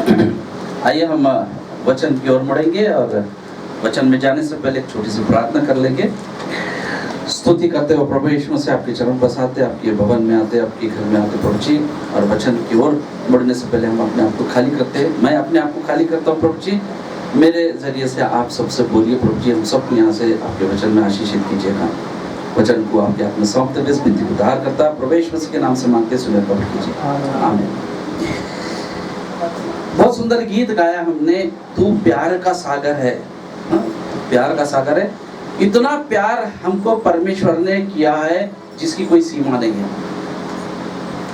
आइए हम वचन की ओर मुड़ेंगे और वचन में जाने से पहले एक छोटी सी प्रार्थना कर लेंगे। स्तुति करते हुए प्रभु यीशु से आपके चरण बसाते, आपके भवन में आते, आपके घर में आते प्रभु जी, और वचन की ओर मुड़ने से पहले हम अपने आप को खाली करते हैं। मैं अपने आप को खाली करता हूँ प्रभु जी, मेरे जरिए से आप सबसे बोलिए प्रभु जी, हम सबको यहाँ से आपके वचन में आशीषित कीजिएगा। वचन को आपके हाथ में सौंपते हुए इस विनती को उद्धार करता प्रभु यीशु मसीह के नाम से मांगते सुने प्रभु कीजिए, आमीन। बहुत सुंदर गीत गाया हमने, तू प्यार का सागर है। प्यार का सागर है, इतना प्यार हमको परमेश्वर ने किया है जिसकी कोई सीमा नहीं है।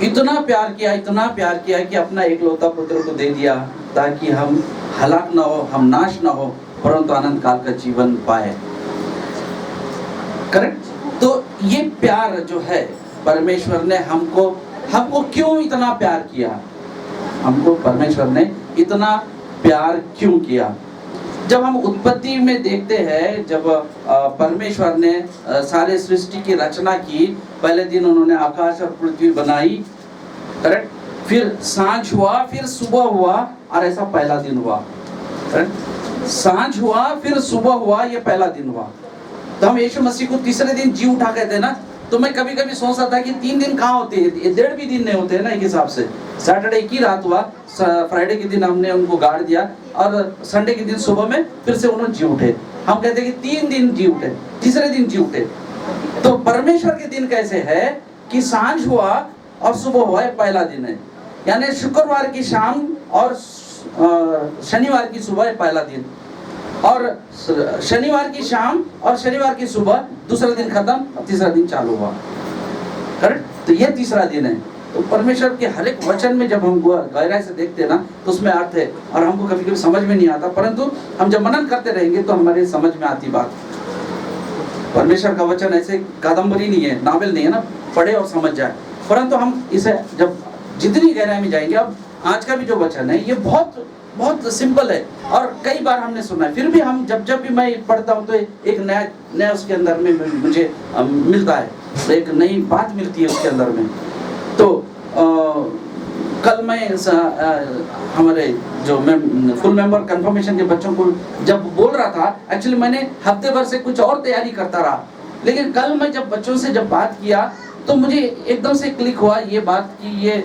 इतना प्यार किया, इतना प्यार किया कि अपना एकलौता पुत्र को दे दिया ताकि हम हलाक ना हो, हम नाश ना हो, परंतु अनंत काल का जीवन पाए। करेक्ट। तो ये प्यार जो है परमेश्वर ने हमको क्यों इतना प्यार किया, हमको परमेश्वर ने इतना प्यार क्यों किया। जब हम उत्पत्ति में देखते हैं, जब परमेश्वर ने सारे सृष्टि की रचना की, पहले दिन उन्होंने आकाश और पृथ्वी बनाई, करेक्ट। फिर सांझ हुआ, फिर सुबह हुआ, और ऐसा पहला दिन हुआ। करेक्ट। सांझ हुआ, फिर सुबह हुआ, ये पहला दिन हुआ। तो हम यीशु मसीह को तीसरे दिन जी उठा कहते हैं ना। तो मैं कभी कभी सोचता था कि 3 दिन कहाँ होते हैं, 1.5 भी दिन नहीं होते हैं ना एक हिसाब से। सैटरडे की रात हुआ, फ्राइडे के दिन हमने उनको गाड़ दिया, और संडे के दिन सुबह में फिर से उन्होंने जी उठे। हम कहते हैं कि 3 दिन जी उठे, तीसरे दिन जी उठे। तो परमेश्वर के दिन कैसे है कि सांझ हुआ और सुबह हुआ, पहला दिन है। यानी शुक्रवार की शाम और शनिवार की सुबह पहला दिन, और शनिवार की शाम और शनिवार की सुबह दूसरा दिन खत्म, तीसरा दिन चालू हुआ। करेक्ट। तो ये तीसरा दिन है। तो परमेश्वर के हर एक वचन में जब हम गहराई से देखते हैं ना, तो उसमें अर्थ है, और हमको कभी कभी समझ में नहीं आता, परंतु हम जब मनन करते रहेंगे तो हमारे समझ में आती बात। परमेश्वर का वचन ऐसे कादम्बरी नहीं है, नावल नहीं है ना, पढ़े और समझ जाए। परंतु हम इसे जब जितनी गहराई में जाएंगे, अब आज का भी जो वचन है ये बहुत बहुत सिंपल है, और कई बार हमने सुना है, फिर भी हम जब भी मैं पढ़ता हूँ तो एक नया उसके अंदर में मुझे मिलता है, एक नई बात मिलती है उसके अंदर में। तो कल मैं हमारे जो फुल मेंबर कंफर्मेशन के बच्चों को जब बोल रहा था, एक्चुअली मैंने हफ्ते भर से कुछ और तैयारी करता रहा, लेकिन कल मैं जब बच्चों से जब बात किया तो मुझे एकदम से क्लिक हुआ ये बात कि ये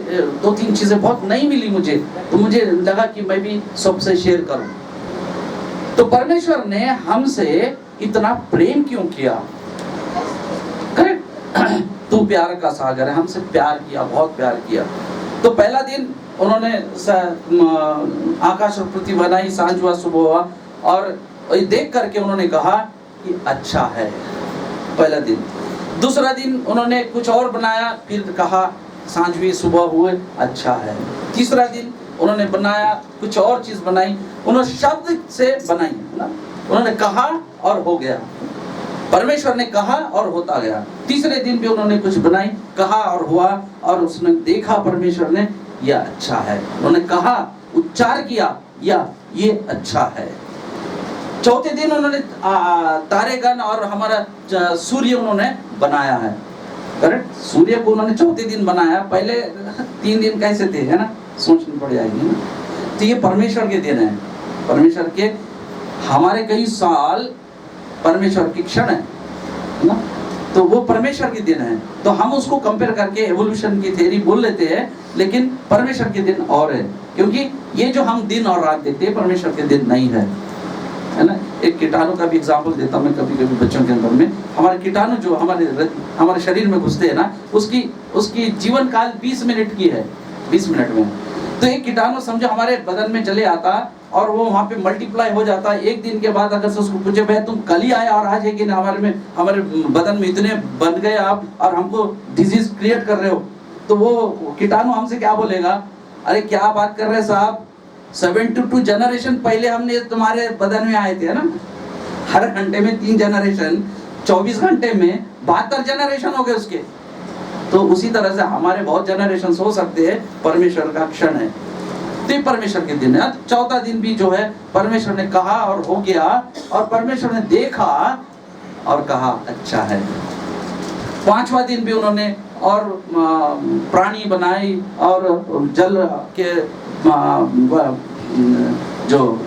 2-3 चीजें बहुत नई मिली मुझे। तो मुझे लगा कि मैं भी सबसे शेयर करूं। तो परमेश्वर ने हमसे इतना प्रेम क्यों किया। करेक्ट। तू प्यार का सागर है, हमसे प्यार किया, बहुत प्यार किया। तो पहला दिन उन्होंने आकाश और पृथ्वी बनाई, सांझ हुआ, सुबह हुआ, और देख करके उन्होंने कहा कि अच्छा है, पहला दिन। दूसरा दिन उन्होंने कुछ और बनाया, फिर कहा सांझ हुई, सुबह हुए, अच्छा है। तीसरा दिन उन्होंने बनाया, कुछ और चीज बनाई, उन्होंने शब्द से बनाई ना, उन्होंने कहा और हो गया। परमेश्वर ने कहा और होता गया। तीसरे दिन भी उन्होंने कुछ बनाई, कहा और हुआ, और उसने देखा परमेश्वर ने, यह अच्छा है। उन्होंने कहा, उच्चार किया, या ये अच्छा है। चौथे दिन उन्होंने तारेगण और हमारा सूर्य उन्होंने बनाया है। करेक्ट। सूर्य को उन्होंने चौथे दिन बनाया, पहले 3 दिन कैसे थे, है ना, सोचनी पड़ जाएगी ना। तो ये परमेश्वर के दिन है, परमेश्वर के हमारे कई साल परमेश्वर की क्षण है ना, तो वो परमेश्वर के दिन है। तो हम उसको कंपेयर करके एवोल्यूशन की थ्योरी बोल लेते हैं, लेकिन परमेश्वर के दिन और है, क्योंकि ये जो हम दिन और रात देखते हैं परमेश्वर के दिन नहीं है ना। एक कीटाणु का भी एग्जांपल देता हूँ मैं कभी कभी बच्चों के अंदर में। हमारे कीटाणु जो हमारे शरीर में घुसते हैं ना, उसकी जीवन काल 20 मिनट की है, 20 मिनट में। तो एक कीटाणु समझो हमारे बदन में चले आता, और वो वहाँ पे मल्टीप्लाई हो जाता है। एक दिन के बाद अगर से उसको पूछे, भाई तुम कल ही आए और आज है कि हमारे बदन में इतने बन गए आप, और हमको डिजीज क्रिएट कर रहे हो, तो वो कीटाणु हमसे क्या बोलेगा, अरे क्या बात कर रहे साहब, 72 जनरेशन पहले हमने तुम्हारे बदन में आए थे ना। हर घंटे में 3 जनरेशन, 24 घंटे में 72 जनरेशन हो गए उसके। तो उसी तरह से हमारे बहुत जनरेशन हो सकते हैं, परमेश्वर का क्षण है। तो परमेश्वर के दिन है। चौथा दिन भी जो है परमेश्वर ने कहा और हो गया, और परमेश्वर ने देखा और कहा अच्छा है। 5वां दिन भी उन्होंने और प्राणी बनाई, और जल के जो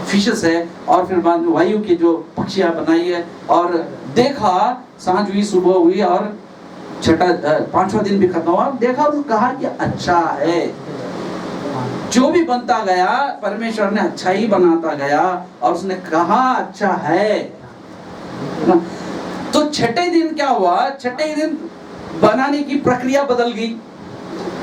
फिशेस है, और फिर बाद में वायु की जो पक्षियां बनाई है, और देखा सांझ हुई सुबह हुई और छठा 5वां दिन भी खत्म हुआ, देखा और कहा कि अच्छा है। जो भी बनता गया परमेश्वर ने अच्छा ही बनाता गया, और उसने कहा अच्छा है। तो छठे दिन क्या हुआ, छठे दिन बनाने की प्रक्रिया बदल गई।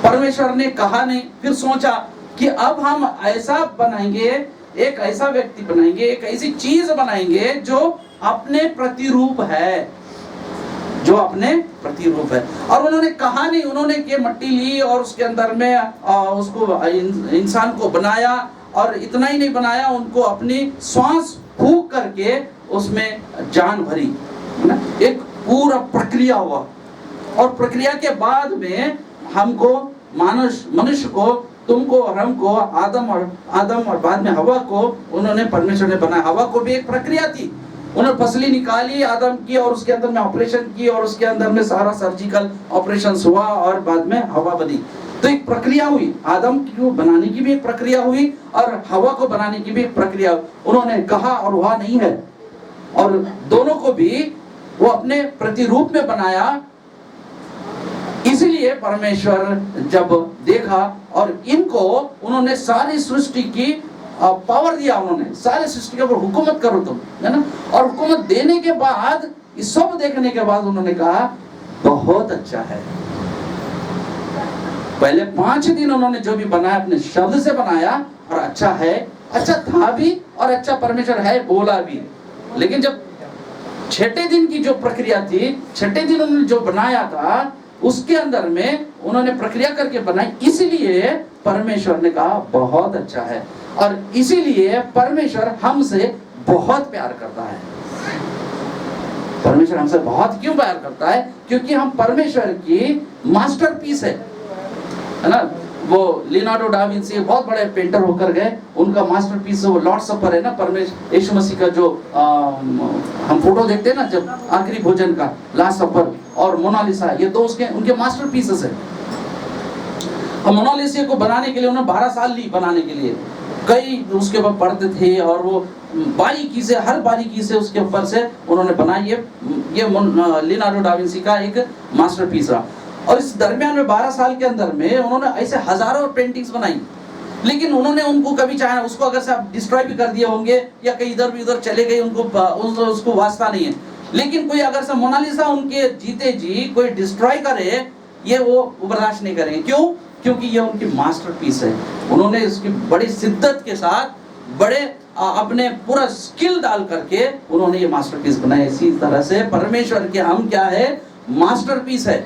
परमेश्वर ने कहा नहीं, फिर सोचा कि अब हम ऐसा बनाएंगे, एक ऐसा व्यक्ति बनाएंगे, एक ऐसी चीज बनाएंगे जो अपने प्रतिरूप है, जो अपने प्रतिरूप है। और उन्होंने कहा नहीं, उन्होंने के मट्टी ली और उसके अंदर में उसको इंसान को बनाया, और इतना ही नहीं बनाया, उनको अपनी श्वास फूंक करके उसमें जान भरी, है ना। एक पूरा प्रक्रिया हुआ, और प्रक्रिया के बाद में हमको मनुष्य को, तुमको और हमको, आदम और बाद में हवा को उन्होंने, परमेश्वर ने बनाया। हवा को भी एक प्रक्रिया थी, उन्होंने फसली निकाली आदम की, और उसके अंदर में ऑपरेशन की, और उसके अंदर में सारा सर्जिकल ऑपरेशन हुआ, और बाद में हवा बनी। तो एक प्रक्रिया हुई, आदम को बनाने की भी एक प्रक्रिया हुई, और हवा को बनाने की भी एक प्रक्रिया। उन्होंने कहा और वह नहीं है, और दोनों को भी वो अपने प्रतिरूप में बनाया। इसलिए परमेश्वर जब देखा, और इनको उन्होंने सारी सृष्टि की पावर दिया, उन्होंने सारी सृष्टि के ऊपर हुकूमत करो तुम, है ना। और हुकूमत देने के बाद, इस सब देखने के बाद उन्होंने कहा बहुत अच्छा है। पहले 5 दिन उन्होंने जो भी बनाया अपने शब्द से बनाया, और अच्छा है, अच्छा था भी, और अच्छा परमेश्वर है बोला भी। लेकिन जब छठे दिन की जो प्रक्रिया थी, छठे दिन उन्होंने जो बनाया था, उसके अंदर में उन्होंने प्रक्रिया करके बनाई, इसलिए परमेश्वर ने कहा बहुत अच्छा है। और इसीलिए परमेश्वर हमसे बहुत प्यार करता है। परमेश्वर हमसे बहुत क्यों प्यार करता है? क्योंकि हम परमेश्वर की मास्टरपीस है ना। वो लियोनार्डो डा विंसी बहुत बड़े पेंटर होकर गए, उनका मास्टरपीस वो लॉर्ड सपर है ना, परमेश्वर यीशु मसीह का जो हम फोटो देखते हैं ना, जब आखिरी भोजन का, लास्ट सपर और मोनालिसा, ये दो उसके उनके मास्टरपीसेस है। हम मोनालिसा को बनाने के लिए उन्होंने 12 साल ली बनाने के लिए, कई उसके ऊपर पढ़ते थे, और वो बारीकी से, हर बारीकी से उसके ऊपर से उन्होंने बनाई। ये लियोनार्डो डा विंसी का एक मास्टरपीस रहा। और इस दरमियान में 12 साल के अंदर में उन्होंने ऐसे हजारों पेंटिंग्स बनाई, लेकिन उन्होंने उनको कभी चाहे उसको अगर से आप डिस्ट्रॉय भी कर दिए होंगे, या कहीं इधर भी उधर चले गए, उनको उसको वास्ता नहीं है। लेकिन कोई अगर से मोनालिसा उनके जीते जी कोई डिस्ट्रॉय करे, ये वो बर्दाश्त नहीं करेंगे। क्यों? क्योंकि ये उनकी मास्टरपीस है। उन्होंने इसकी बड़ी शिद्दत के साथ, बड़े अपने पूरा स्किल डाल करके उन्होंने ये मास्टरपीस बनाया। इसी तरह से परमेश्वर के हम क्या है? मास्टरपीस है।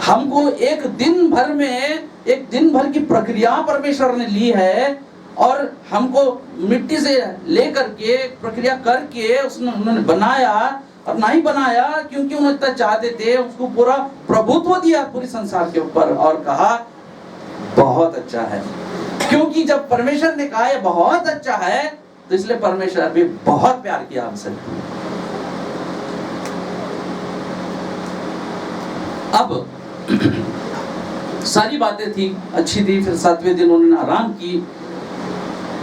हमको एक दिन भर की प्रक्रिया परमेश्वर ने ली है, और हमको मिट्टी से लेकर के प्रक्रिया करके उन्होंने बनाया। और नहीं बनाया क्योंकि उन्होंने इतना चाहते थे, उसको पूरा प्रभुत्व दिया पूरी संसार के ऊपर, और कहा बहुत अच्छा है। क्योंकि जब परमेश्वर ने कहा ये बहुत अच्छा है, तो इसलिए परमेश्वर भी बहुत प्यार किया हमसे। अब सारी बातें थी, अच्छी थी। फिर 7वें दिन उन्होंने आराम की,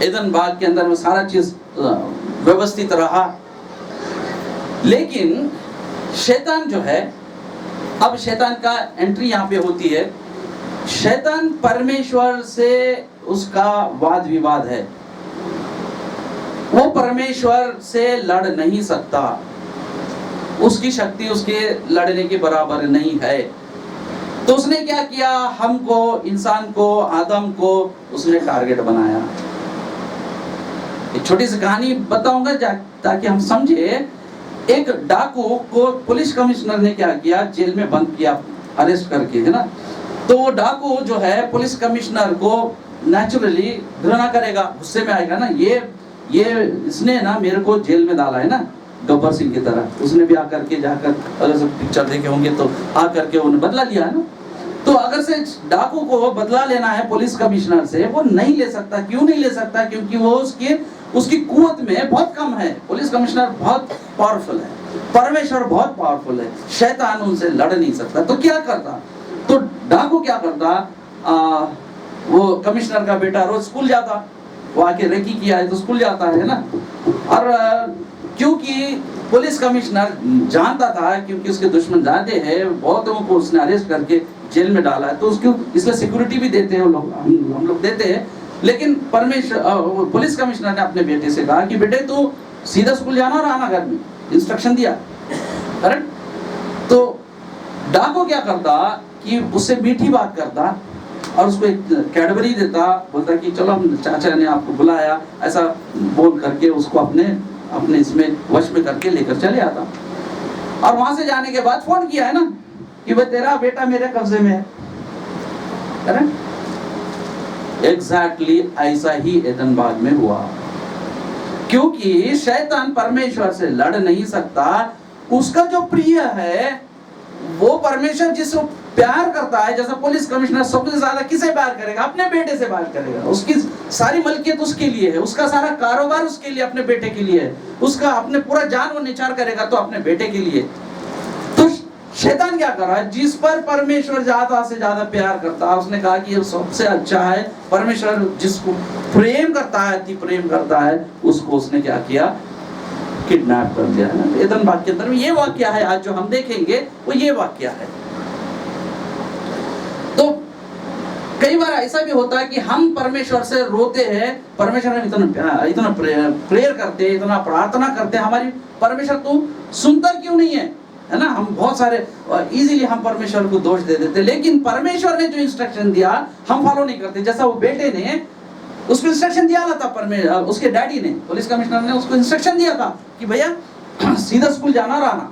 एदन बाग के अंदर में सारा चीज व्यवस्थित रहा। लेकिन शैतान जो है, अब शैतान का एंट्री यहाँ पे होती है। शैतान परमेश्वर से उसका वाद विवाद है, वो परमेश्वर से लड़ नहीं सकता, उसकी शक्ति उसके लड़ने के बराबर नहीं है। तो उसने क्या किया? हमको, इंसान को, आदम को उसने टारगेट बनाया। एक छोटी सी कहानी बताऊंगा ताकि हम समझे। एक डाकू को पुलिस कमिश्नर ने क्या किया? जेल में बंद किया, अरेस्ट करके, है ना। तो वो डाकू जो है पुलिस कमिश्नर को नेचुरली घृणा करेगा, गुस्से में आएगा ना, ये इसने ना मेरे को जेल में डाला है ना, गब्बर सिंह की तरह। उसने भी आकर के जाकर, अगर सब पिक्चर देखे होंगे तो आकर के उन्हें बदला लिया है ना। तो अगर से डाकू को बदला लेना है पुलिस कमिश्नर से, वो नहीं ले सकता। क्यों नहीं ले सकता? क्योंकि वो उसकी कुवत में बहुत कम है। पुलिस कमिश्नर बहुत पावरफुल है, परमेश्वर बहुत पावरफुल है, शैतान उनसे लड़ नहीं सकता। तो क्या करता? तो डाकू क्या करता? वो कमिश्नर का बेटा रोज स्कूल जाता, वो आके रेकी किया है तो स्कूल जाता है ना। और क्योंकि पुलिस कमिश्नर जानता था, क्योंकि उसके दुश्मन ज्यादा है, बहुत लोगों को उसने अरेस्ट करके जेल में डाला है, तो उसको इसलिए सिक्योरिटी भी देते हैं लोग, हम लोग देते हैं। लेकिन पुलिस कमिश्नर ने अपने बेटे से कहा कि बेटे तू सीधा स्कूल जाना और आना घर में, इंस्ट्रक्शन दिया, करेक्ट। तो डाको क्या करता कि उससे मीठी बात करता और उसको एक कैडबरी देता, बोलता कि चलो हम चाचा ने आपको बुलाया, ऐसा बोल करके उसको अपने इसमें वश में करके लेकर चले आता। और वहां से जाने के बाद फोन किया है ना कि भाई तेरा बेटा मेरे कब्जे में है, करेक्ट। एग्जैक्टली ऐसा ही एदनबाग में हुआ, क्योंकि शैतान परमेश्वर से लड़ नहीं सकता। उसका जो प्रिय है वो परमेश्वर जिसको प्यार करता है, जैसा पुलिस कमिश्नर सबसे ज्यादा किसे प्यार करेगा? अपने बेटे से प्यार करेगा। उसकी सारी मलकियत उसके लिए है, उसका सारा कारोबार उसके लिए, अपने बेटे के लिए है, उसका अपने पूरा जान वो निछावर करेगा तो अपने बेटे के लिए। तो शैतान क्या कर रहा है? जिस पर परमेश्वर ज्यादा से ज्यादा प्यार करता है, उसने कहा कि ये सबसे अच्छा है, परमेश्वर जिसको प्रेम करता है, अति प्रेम करता है, उसको उसने क्या किया? किडनैप कर दिया है ना। एदनबाग के अंदर में ये वाक्य है, आज जो हम देखेंगे वो ये वाक्य है। तो कई बार ऐसा भी होता है कि हम परमेश्वर से रोते हैं, परमेश्वर ने इतना प्रेयर करते हैं, इतना प्रार्थना करते हैं, हमारी परमेश्वर तू सुनता क्यों नहीं है ना। हम बहुत सारे इजीली हम परमेश्वर को दोष दे देते, लेकिन परमेश्वर ने जो इंस्ट्रक्शन दिया हम फॉलो नहीं करते। जैसा वो बेटे ने उसको इंस्ट्रक्शन दिया था, उसके डैडी ने, पुलिस कमिश्नर ने उसको इंस्ट्रक्शन दिया था कि भैया सीधा स्कूल जाना और आना।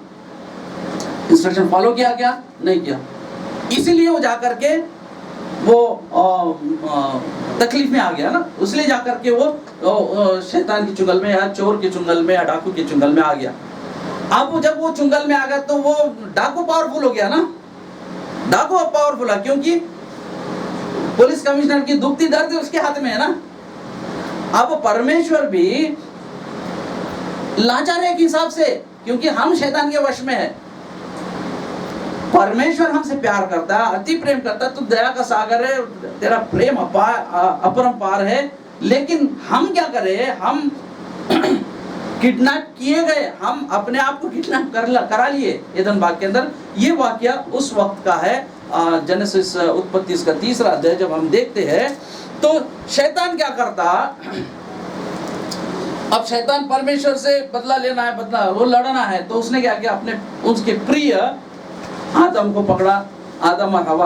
इंस्ट्रक्शन फॉलो किया क्या? नहीं किया। इसीलिए वो जाकर के वो तकलीफ में आ गया ना, इसलिए जाकर के वो शैतान की चुंगल में या चोर के चुंगल में या डाकू के चुंगल में आ गया। अब जब वो चुंगल में आ गया तो वो डाकू पावरफुल हो गया ना। डाकू पावरफुल है क्योंकि पुलिस कमिश्नर की दुखती दर्द उसके हाथ में है ना। अब परमेश्वर भी लाचार है एक हिसाब से, क्योंकि हम शैतान के वश में है। परमेश्वर हमसे प्यार करता है, अति प्रेम करता है, तो दया का सागर है, तेरा प्रेम अपरंपार है। लेकिन हम क्या करें? हम किडनैप किए गए, हम अपने आप को किडनैप करा लिए एदनबाग के अंदर। ये वाक्य उस वक्त का है, जेनेसिस उत्पत्ति इसका 3रा अध्याय जब हम देखते हैं तो शैतान क्या करता? अब शैतान परमेश्वर से बदला लेना है, बदला वो लड़ना है, तो उसने क्या किया? अपने उसके प्रिय आदम को पकड़ा, आदम और हवा,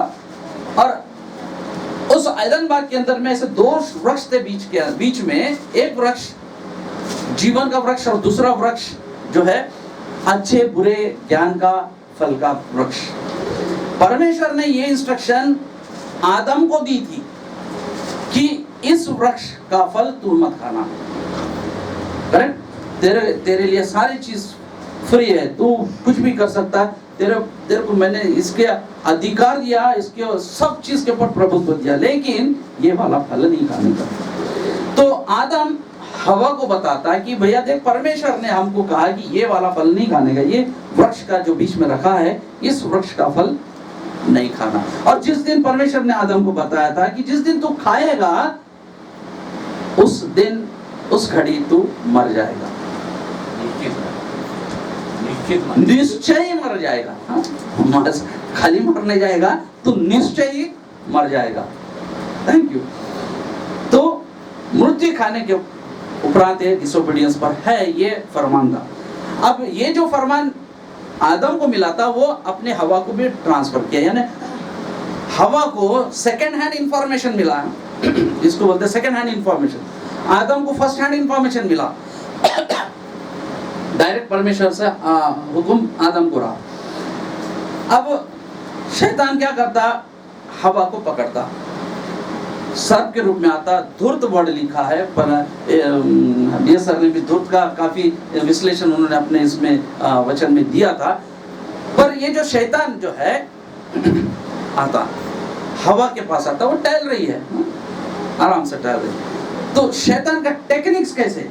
और उस एदनबाग के अंदर में ऐसे 2 वृक्ष थे बीच में। एक वृक्ष जीवन का वृक्ष और दूसरा वृक्ष जो है अच्छे बुरे ज्ञान का फल का वृक्ष। परमेश्वर ने ये इंस्ट्रक्शन आदम को दी थी कि इस वृक्ष का फल तू मत खाना, करेक्ट। तेरे लिए सारी चीज फ्री है, तू कुछ भी कर सकता है, तेरे को मैंने इसके अधिकार दिया, इसके सब चीज के ऊपर प्रभुत्व दिया, लेकिन ये वाला फल नहीं खाने का। तो आदम हवा को बताता है कि भैया देख, परमेश्वर ने हमको कहा कि ये वाला फल नहीं खाने का, ये वृक्ष का जो बीच में रखा है इस वृक्ष का फल नहीं खाना। और जिस दिन परमेश्वर ने आदम को बताया था कि जिस दिन तू खाएगा उस दिन उस घड़ी तू मर जाएगा, निश्चय मर जाएगा। खाली मर नहीं जाएगा, तू निश्चय ही मर जाएगा। Thank you. तो मृत्यु खाने के उपरांत डिसोबीडियंस पर है ये फरमान था। अब ये जो फरमान आदम को मिला था वो अपने हवा को भी ट्रांसफर किया, यानी हवा को सेकंड हैंड इंफॉर्मेशन मिला, इसको बोलते हैं सेकंड हैंड इंफॉर्मेशन। आदम को फर्स्ट हैंड इंफॉर्मेशन मिला, डायरेक्ट परमेश्वर से हुक्म आदम को रहा। अब शैतान क्या करता? हवा को पकड़ता, सर्प के रूप में आता, धूर्त वर्ड लिखा है, पर ये सर ने भी धूर्त का काफी विश्लेषण उन्होंने अपने इसमें वचन में दिया था। पर ये जो शैतान जो है आता, हवा के पास आता, वो टहल रही है, आराम से टहल रही है। तो शैतान का टेक्निक्स कैसे?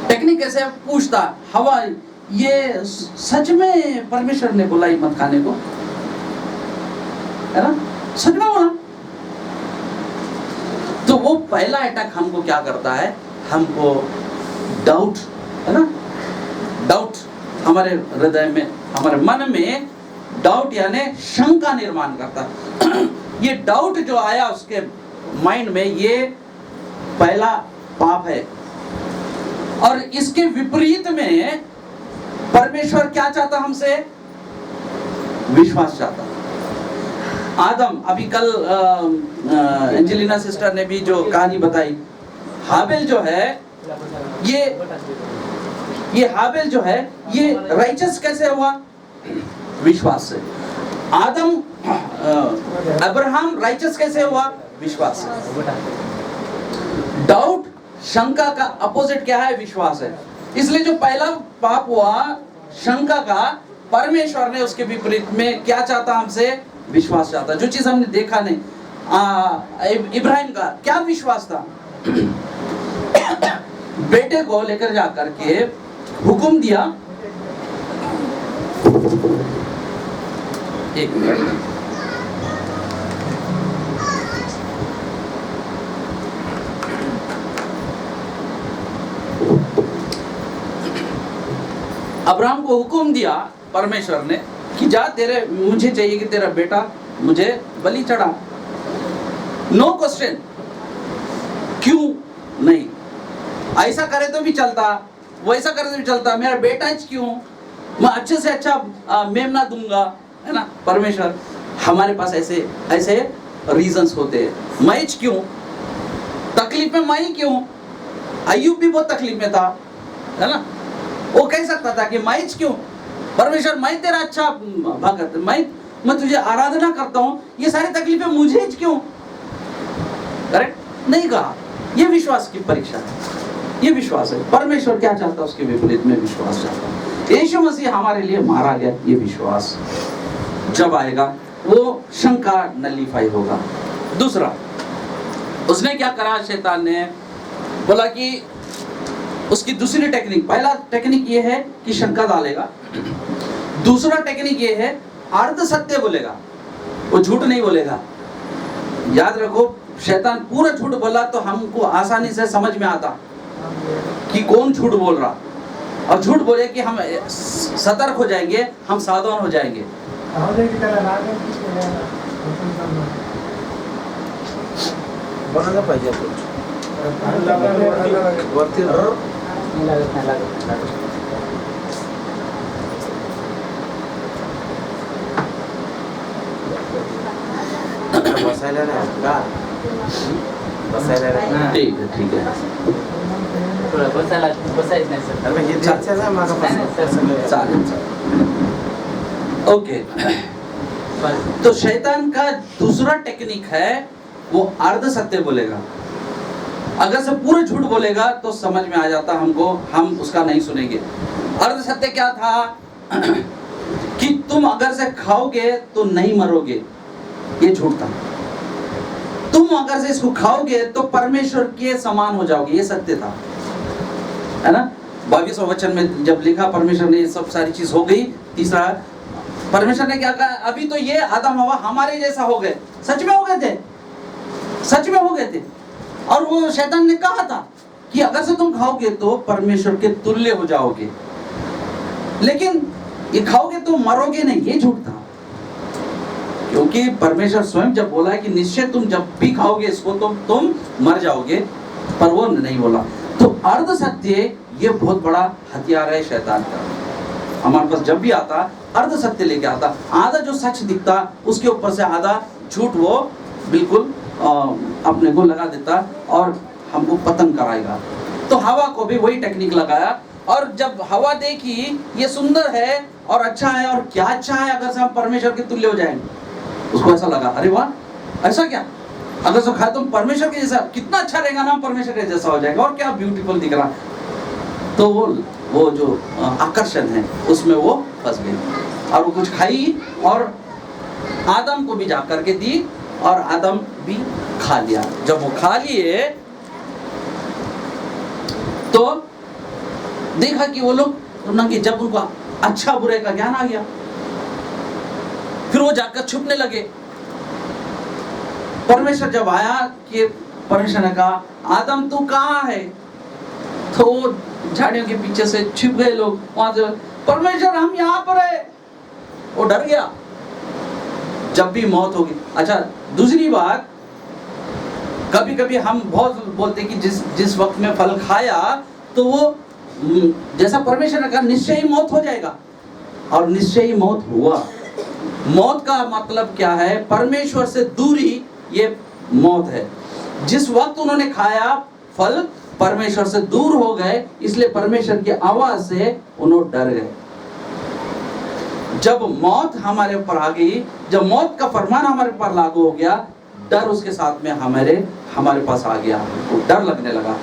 टेक्निक कैसे पूछता? हवा, ये सच में परमेश्वर ने बोला ही मत खाने को, है ना? सच में बोला? तो तो वो पहला अटैक हमको क्या करता है, हमको डाउट, है ना, डाउट हमारे हृदय में, हमारे मन में डाउट यानी शंका निर्माण करता है। ये डाउट जो आया उसके माइंड में, ये पहला पाप है। और इसके विपरीत में परमेश्वर क्या चाहता हमसे, विश्वास चाहता। आदम, अभी कल एंजेलिना सिस्टर ने भी जो कहानी बताई, हाबिल जो है, ये हाबिल जो है ये राइचस कैसे हुआ, विश्वास से। आदम अब्राहम राइचस कैसे हुआ, विश्वास से। डाउट, शंका का अपोजिट क्या है, विश्वास है। इसलिए जो पहला पाप हुआ शंका का, परमेश्वर ने उसके विपरीत में क्या चाहता हमसे, विश्वास चाहता। जो चीज हमने देखा नहीं, इब्राहिम का क्या विश्वास था, बेटे को लेकर जाकर के हुक्म दिया। एक मिनट, अब्राहम को हुक्म दिया परमेश्वर ने कि जा, तेरे, मुझे चाहिए कि तेरा बेटा मुझे बलि चढ़ा। नो क्वेश्चन, क्यों नहीं, ऐसा करे तो भी चलता, वैसा करे तो भी चलता, मेरा बेटा क्यों, मैं अच्छे से अच्छा मेमना दूंगा, है ना। परमेश्वर, हमारे पास ऐसे ऐसे रीजंस होते हैं। मैं क्यों, तकलीफ में मैं क्यों, अय्यूब भी बहुत तकलीफ में था, है ना। वो कह सकता था कि मैं क्यों, परमेश्वर मैं तेरा अच्छा भक्त, मैं तुझे आराधना करता हूँ, ये सारी तकलीफें मुझे क्यों, करेक्ट नहीं कहा। ये विश्वास की परीक्षा है, ये विश्वास है। परमेश्वर क्या चाहता है, उसके विपरीत में विश्वास चाहता। यीशु मसीह हमारे लिए मारा गया, ये विश्वास जब आएगा वो शंका नलीफाई होगा। दूसरा, उसने क्या करा, शैतान ने बोला कि उसकी दूसरी टेक्निक, पहला टेक्निक ये है कि शंका डालेगा, दूसरा टेक्निक ये है अर्ध सत्य बोलेगा, वो झूठ नहीं बोलेगा। याद रखो, शैतान पूरा झूठ बोला तो हमको आसानी से समझ में आता कि कौन झूठ बोल रहा, और झूठ बोले कि हम सतर्क हो जाएंगे, हम सावधान हो जाएंगे। ठीक है, ठीक है, ओके। तो शैतान का दूसरा टेक्निक है वो अर्ध सत्य बोलेगा। अगर से पूरा झूठ बोलेगा तो समझ में आ जाता हमको, हम उसका नहीं सुनेंगे। अर्ध सत्य क्या था कि तुम अगर से खाओगे तो नहीं मरोगे, ये झूठ था। तुम अगर से इसको खाओगे तो परमेश्वर के समान हो जाओगे, ये सत्य था, है ना। 22वें वचन में जब लिखा परमेश्वर ने ये सब सारी चीज हो गई, तीसरा परमेश्वर ने क्या कहा, अभी तो ये आदम हवा हमारे जैसा हो गए। सच में हो गए थे, सच में हो गए थे। और वो शैतान ने कहा था कि अगर से तुम खाओगे तो परमेश्वर के तुल्य हो जाओगे, लेकिन ये खाओगे तो मरोगे नहीं, ये झूठ था। क्योंकि परमेश्वर स्वयं जब बोला है कि निश्चय तुम जब भी खाओगे इसको तो तुम मर जाओगे, पर वो नहीं बोला। तो अर्ध सत्य ये बहुत बड़ा हथियार है शैतान का। हमारे पास जब भी आता अर्ध सत्य लेके आता, आधा जो सच दिखता उसके ऊपर से आधा झूठ वो बिल्कुल अपने को लगा देता और हमको पतन कराएगा। तो हवा को भी वही टेक्निक लगाया, और जब हवा देखी ये सुंदर है और अच्छा है, और क्या अच्छा है अगर से हम परमेश्वर के तुल्य हो जाएंगे, उसको ऐसा लगा, अरे वाह ऐसा क्या, अगर से खाए तो परमेश्वर के जैसा, कितना अच्छा रहेगा ना, परमेश्वर के जैसा हो जाएगा, और क्या ब्यूटीफुल दिख रहा। तो वो जो आकर्षण है उसमें वो फंस गई और वो कुछ खाई और आदम को भी जा करके दी और आदम भी खा लिया। जब वो खा लिए तो देखा कि वो लोग कि जब उनको अच्छा बुरे का ज्ञान आ गया, फिर वो जाकर छुपने लगे। परमेश्वर जब आया कि परमेश्वर ने कहा आदम तू कहाँ है? तो वो झाड़ियों के पीछे से छिप गए लोग, वहां से परमेश्वर हम यहाँ पर है। वो डर गया। जब भी मौत होगी। अच्छा, दूसरी बात, कभी कभी हम बहुत बोलते हैं कि जिस वक्त में फल खाया तो वो जैसा परमेश्वर ने कहा निश्चय ही मौत हो जाएगा, और निश्चय ही मौत हुआ। मौत का मतलब क्या है? परमेश्वर से दूरी, ये मौत है। जिस वक्त उन्होंने खाया फल, परमेश्वर से दूर हो गए, इसलिए परमेश्वर की आवाज से उन्होंने डर गए। जब मौत हमारे ऊपर आ गई, जब मौत का फरमान हमारे ऊपर लागू हो गया, डर उसके साथ में हमारे पास आ गया। हमको डर लगने लगा,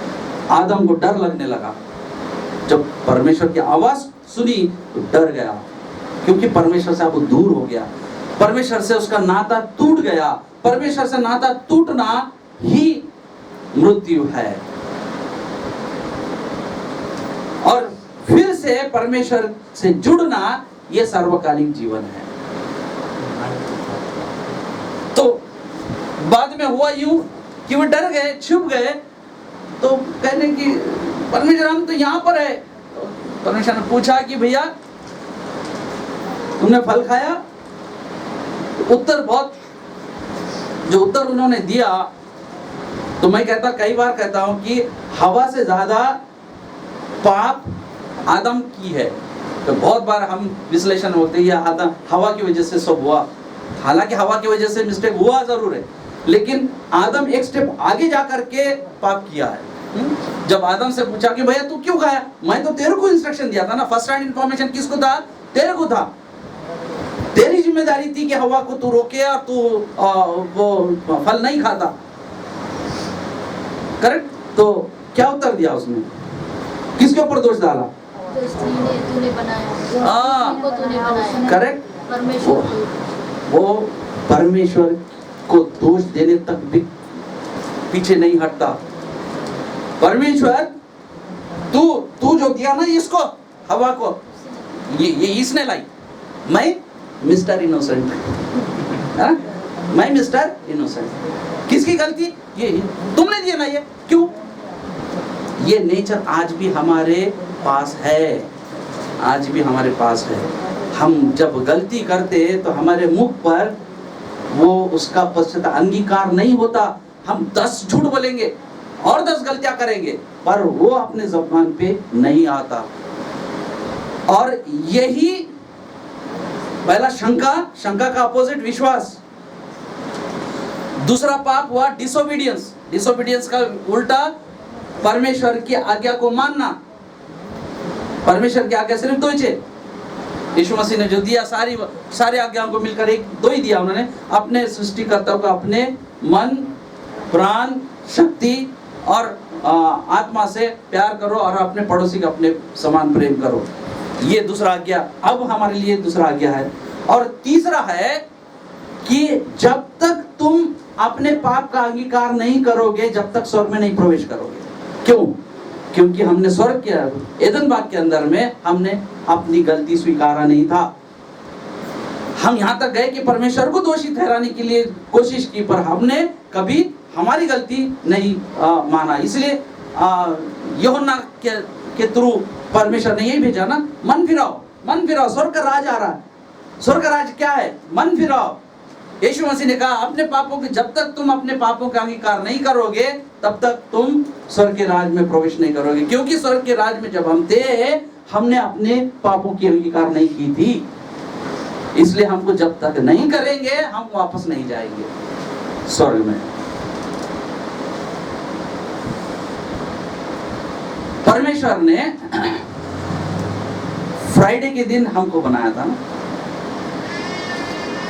आदम को डर लगने लगा। जब परमेश्वर की आवाज सुनी तो डर गया, क्योंकि परमेश्वर से अब दूर हो गया, परमेश्वर से उसका नाता टूट गया। परमेश्वर से नाता टूटना ही मृत्यु है, और फिर से परमेश्वर से जुड़ना ये सर्वकालिक जीवन है। तो बाद में हुआ यूं कि वो डर गए, छुप गए, तो कहने की परमेश्वर हम तो यहाँ पर है। तो परमेश्वर ने पूछा कि भैया तुमने फल खाया? तो जो उत्तर उन्होंने दिया, तो मैं कई बार कहता हूं कि हवा से ज्यादा पाप आदम की है। तो बहुत बार हम विश्लेषण होते हैं, आदम हवा की वजह से सब हुआ। हालांकि हवा की वजह से मिस्टेक हुआ जरूर है, लेकिन आदम एक स्टेप आगे जाकर के पाप किया है। जब आदम से पूछा कि भैया तू क्यों खाया? मैं तो तेरे को इंस्ट्रक्शन दिया था ना, फर्स्ट हैंड इंफॉर्मेशन किसको था? तेरे को था। तेरी जिम्मेदारी थी कि हवा को तू रोके और तू वो फल नहीं खाता। करेक्ट? तो क्या उत्तर दिया उसने? किसके ऊपर दोष डाला? तूने बनाया। करेक्ट? वो परमेश्वर को दोष देने तक भी पीछे नहीं हटता। परमेश्वर तू जो दिया ना इसको, हवा को, ये इसने लाई। मैं मिस्टर इनोसेंट, मैं मिस्टर इनोसेंट। किसकी गलती? ये तुमने दिया ना। ये क्यों? ये नेचर आज भी हमारे पास है, आज भी हमारे पास है। हम जब गलती करते तो हमारे मुख पर वो उसका पश्चाताप अंगीकार नहीं होता। हम 10 झूठ बोलेंगे और 10 गलतियां करेंगे, पर वो अपने ज़बान पे नहीं आता। और यही पहला शंका का अपोजिट विश्वास। दूसरा पाप हुआ डिसोबीडियंस का उल्टा परमेश्वर की आज्ञा को मानना। परमेश्वर की आज्ञा सिर्फ 2 ही है। यीशु मसीह ने जो दिया सारी आज्ञाओं को मिलकर 2 ही दिया उन्होंने। अपने सृष्टिकर्ता को अपने मन, प्राण, शक्ति और आत्मा से प्यार करो, और अपने पड़ोसी का अपने समान प्रेम करो। ये दूसरा आज्ञा अब हमारे लिए दूसरा आज्ञा है। और तीसरा है कि जब तक तुम अपने पाप का अंगीकार नहीं करोगे, जब तक स्वर्ग में नहीं प्रवेश करोगे। क्यों? क्योंकि हमने स्वर्ग के एदन बाग के अंदर में हमने अपनी गलती स्वीकारा नहीं था। हम यहाँ तक गए कि परमेश्वर को दोषी ठहराने के लिए कोशिश की, पर हमने कभी हमारी गलती नहीं माना। इसलिए यूहन्ना के थ्रू परमेश्वर ने यही भेजा ना, मन फिराओ, स्वर्ग का राज आ रहा है। स्वर्ग का राज क्या है? मन फिराओ। यीशु मसीह ने कहा अपने पापों के, जब तक तुम अपने पापों का अंगीकार नहीं करोगे, तब तक तुम स्वर्ग के राज में प्रवेश नहीं करोगे। क्योंकि स्वर्ग के राज में जब हम थे, हमने अपने पापों की अंगीकार नहीं की थी। इसलिए हमको जब तक नहीं करेंगे, हम वापस नहीं जाएंगे स्वर्ग में। परमेश्वर ने फ्राइडे के दिन हमको बनाया था ना,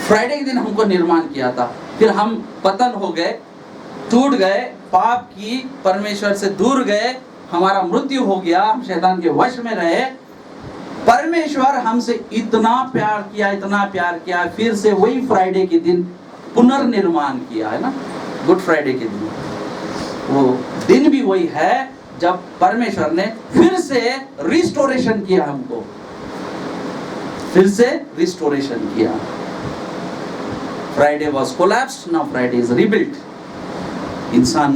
फ्राइडे के दिन हमको निर्माण किया था। फिर हम पतन हो गए, टूट गए, पाप की, परमेश्वर से दूर गए, हमारा मृत्यु हो गया, हम शैतान के वश में रहे। परमेश्वर हमसे इतना प्यार किया, फिर से वही फ्राइडे के दिन पुनर्निर्माण किया है ना, गुड फ्राइडे के दिन। वो दिन भी वही है जब परमेश्वर ने फिर से रिस्टोरेशन किया, हमको फिर से रिस्टोरेशन किया। Friday was collapsed, now Friday is rebuilt. इंसान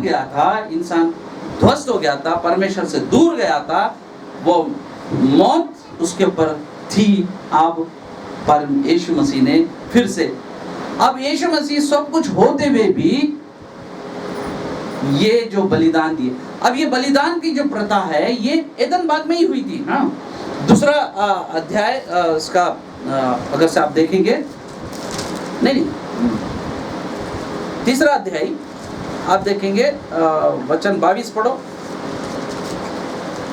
गया था, इंसान ध्वस्त हो गया था, परमेश्वर से दूर गया था, वो मौत उसके ऊपर थी। अब पर यीशु मसीह ने फिर से, अब यीशु मसीह सब कुछ होते हुए भी ये जो बलिदान दिए, अब ये बलिदान की जो प्रथा है ये एदन बाग में ही हुई थी। हाँ, दूसरा अध्याय इसका अगर से आप देखेंगे, नहीं, तीसरा अध्याय आप देखेंगे, वचन 22 पढ़ो।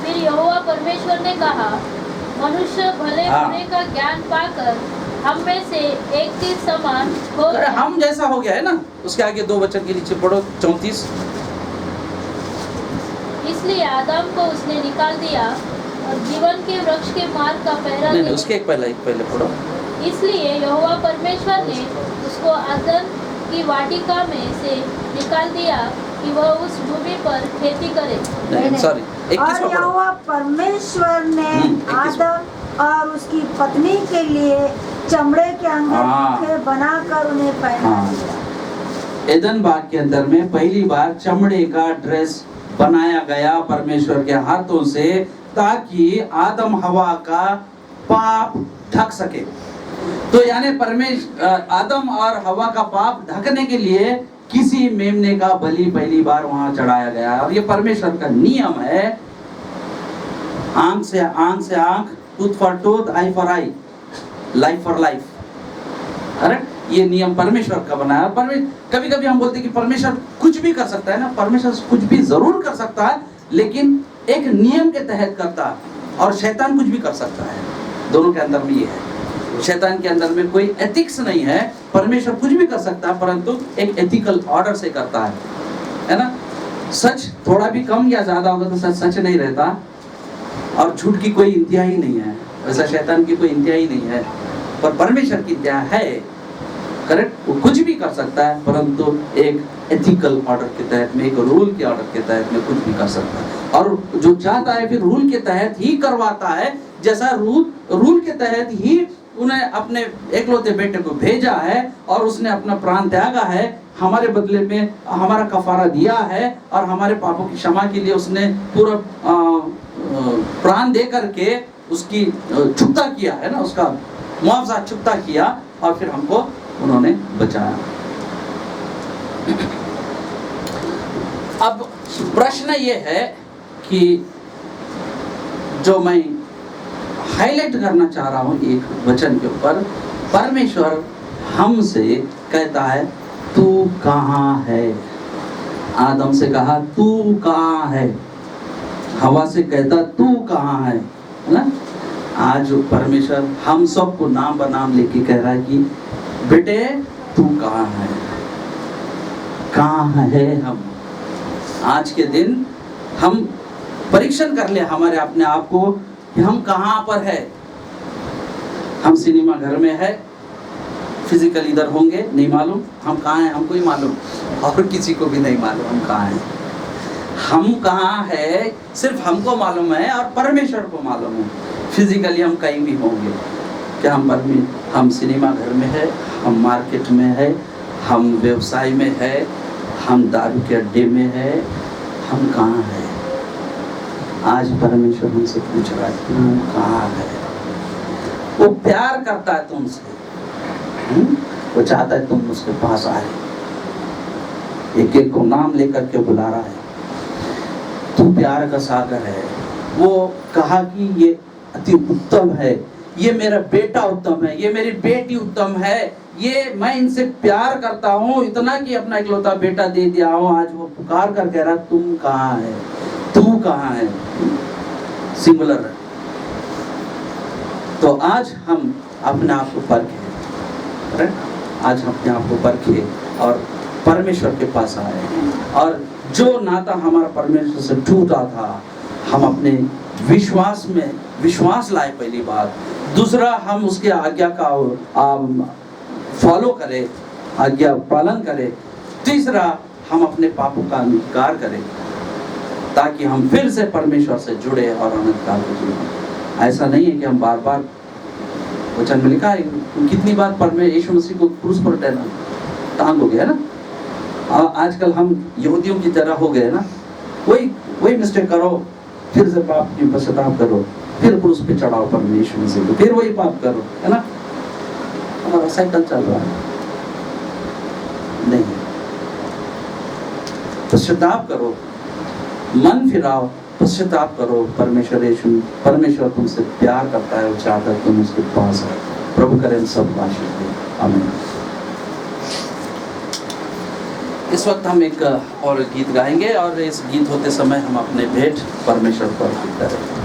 फिर यहोवा परमेश्वर ने कहा, मनुष्य भले बुरे का ज्ञान पाकर हम में से एक के समान हो अरे हम जैसा हो गया है ना। उसके आगे 2 वचन के नीचे पढ़ो, 34। इसलिए आदम को उसने निकाल दिया और जीवन के वृक्ष के मार्ग का पहरा नहीं, उसके एक पहले पढ़ो। इसलिए यहोवा परमेश्वर ने उसको अदन की वाटिका में से निकाल दिया कि वह उस भूमि पर खेती करे। सॉरी, और यहोवा परमेश्वर ने आदम और उसकी पत्नी के लिए चमड़े के अंगरखे बनाकर उन्हें पहना दिया। एदन बाग के अंदर में पहली बार चमड़े का ड्रेस बनाया गया परमेश्वर के हाथों से, ताकि आदम हवा का पाप ढक सके। तो यानी आदम और हवा का पाप ढकने के लिए किसी मेमने का बलि पहली बार वहां चढ़ाया गया। और ये परमेश्वर का नियम है, आंख से आंख, tooth for tooth, I for I, life for life. Correct? ये नियम परमेश्वर का बनाया। कभी कभी हम बोलते हैं कि परमेश्वर कुछ भी कर सकता है ना, परमेश्वर कुछ भी जरूर कर सकता है, लेकिन एक नियम के तहत करता है। और शैतान कुछ भी कर सकता है, दोनों के अंदर में ये है। शैतान के अंदर में कोई एथिक्स नहीं है, परमेश्वर कुछ भी कर सकता है, परंतु एक एथिकल ऑर्डर से करता है ना। सच थोड़ा भी कम या ज्यादा होगा तो सच सच नहीं रहता, और झूठ की कोई इंतहा ही नहीं है, वैसा शैतान की कोई इंतहा ही नहीं है, पर परमेश्वर की इंतहा है। करेक्ट? वो कुछ भी कर सकता है, परंतु एक एथिकल ऑर्डर के तहत में, एक रूल के ऑर्डर के तहत में कुछ भी कर सकता है। और जो चाहता है फिर रूल के तहत ही करवाता है, जैसा रूल के तहत ही उन्हें अपने एकलौते बेटे को भेजा है और उसने अपना प्राण त्यागा है, हमारे बदले में हमारा कफारा दिया है, और हमारे पापों की क्षमा के लिए उसने पूरा प्राण दे करके उसकी चुकता किया है ना, उसका मुआवजा चुकता किया, और फिर हमको उन्होंने बचाया। अब प्रश्न ये है कि जो मैं हाईलाइट करना चाह रहा हूं एक वचन के ऊपर, परमेश्वर हमसे कहता है तू कहाँ है। आदम से कहा तू कहाँ है, हवा से कहता तू कहाँ है ना। आज परमेश्वर हम सबको नाम बनाम लेके कह रहा है कि बेटे तू कहाँ है, कहाँ है हम। आज के दिन हम परीक्षण कर ले हमारे अपने आप को कि हम कहाँ पर है। हम सिनेमा घर में है, फिजिकल इधर होंगे, नहीं मालूम हम कहाँ हैं, हमको ही मालूम, और किसी को भी नहीं मालूम हम कहाँ हैं। हम कहाँ है सिर्फ हमको मालूम है और परमेश्वर को मालूम है। फिजिकली हम कहीं भी होंगे, क्या हम सिनेमा घर में है, हम मार्केट में है, हम व्यवसाय में है, हम दारू के अड्डे में है, हम कहाँ है। आज परमेश्वर हमसे पूछ रहा है तू कहाँ है। वो प्यार करता है तुमसे, वो चाहता है तुम उसके पास आए, एक एक को नाम लेकर के बुला रहा है। तू प्यार का सागर है। वो कहा कि ये अति उत्तम है, ये मेरा बेटा उत्तम है, ये मेरी बेटी उत्तम है, ये मैं इनसे प्यार करता हूँ इतना कि अपना इकलौता बेटा दे दिया हूँ। आज वो पुकार कर कह रहा तुम कहाँ है, तू कहाँ है, सिंगुलर है। तो आज हम अपने आप को परखें, आज अपने आप को परखें और परमेश्वर के पास आए। और जो नाता हमारा परमेश्वर से टूटा था, हम अपने विश्वास में विश्वास लाए पहली बात। दूसरा, हम उसके आज्ञा का फॉलो करें, आज्ञा पालन करें। तीसरा, हम अपने पापों का अंगीकार करें ताकि हम फिर से परमेश्वर से जुड़े और अनंत काल में जुड़े। ऐसा नहीं है कि हम बार बार, वचन में लिखा है कितनी बार यीशु मसीह को क्रूस पर टांग हो गया ना, आजकल हम यहूदियों की तरह हो गए ना, वही मिस्टेक करो, फिर से पाप की पश्चाताप करो, फिर क्रूस पे चढ़ाओ परमेश्वर से, फिर वही पाप करो, है ना, हमारा साइकिल चल रहा है। नहीं, पश्चाताप करो, मन फिराओ, पश्चाताप करो। परमेश्वर तुमसे प्यार करता है और चाहता है तुम उसके पास आओ। प्रभु करे हम सब आशीष दे, आमीन। इस वक्त हम एक और गीत गाएंगे और इस गीत होते समय हम अपने भेंट परमेश्वर को अर्पित करेंगे।